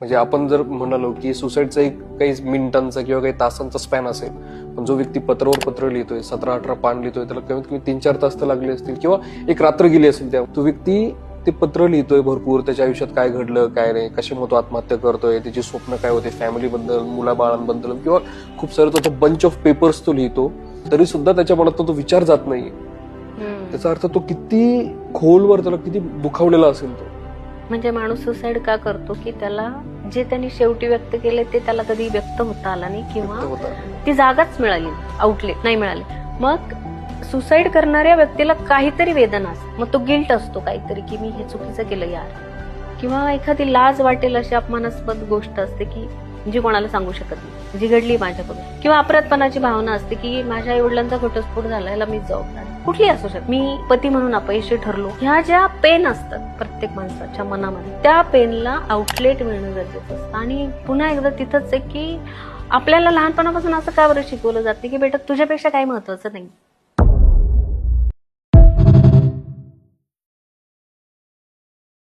म्हणजे आपण जर म्हणालो की सुसाईडचा एक काही मिनिटांचा किंवा काही तासांचा स्पॅन असेल, पण जो व्यक्ती पत्रावर पत्र लिहितोय, 17-18 पान लिहितोय, त्याला कमीत कमी 3-4 तास तर लागले असतील किंवा एक रात्र गेली असेल. त्या तो व्यक्ती ते पत्र लिहितोय भरपूर, त्याच्या आयुष्यात काय घडलं काय नाही, कशामुळे तो आत्महत्या करतोय, त्याची स्वप्न काय होते फॅमिलीबद्दल, मुलाबाळांबद्दल, किंवा खूप सारं तो बंच ऑफ पेपर्स तो लिहितो, तरी सुद्धा त्याच्या मनात तो विचार जात नाहीये. त्याचा अर्थ तो किती खोलवर, त्याला किती दुखावलेला असेल तो. म्हणजे माणूस सुसाईड का करतो की त्याला जे त्यांनी शेवटी व्यक्त केले ते त्याला कधी व्यक्त होता आला नाही किंवा ती जागाच मिळाली, आउटलेट नाही मिळाली. मग सुसाईड करणाऱ्या व्यक्तीला काहीतरी वेदना असते, मग तो गिल्ट असतो काहीतरी की मी हे चुकीचं केलं यार, किंवा एखादी लाज वाटेल अशी अपमानास्पद गोष्ट असते की जी कोणाला सांगू शकत नाही, जी घडली माझ्याकडून, किंवा अपराधपणाची भावना असते की माझ्या आई वडिलांचा घटस्फोट झाला, याला मीच जबाबदार, कुठली असू शकते, मी पती म्हणून अपयशी ठरलो. ह्या ज्या पेन असतात प्रत्येक माणसाच्या मनामध्ये, त्या पेनला आउटलेट मिळणं गरजेचं असतं. आणि पुन्हा एकदा तिथंच आहे की आपल्याला लहानपणापासून असं का बरं शिकवलं जाते की बेटा तुझ्यापेक्षा काही महत्वाचं नाही,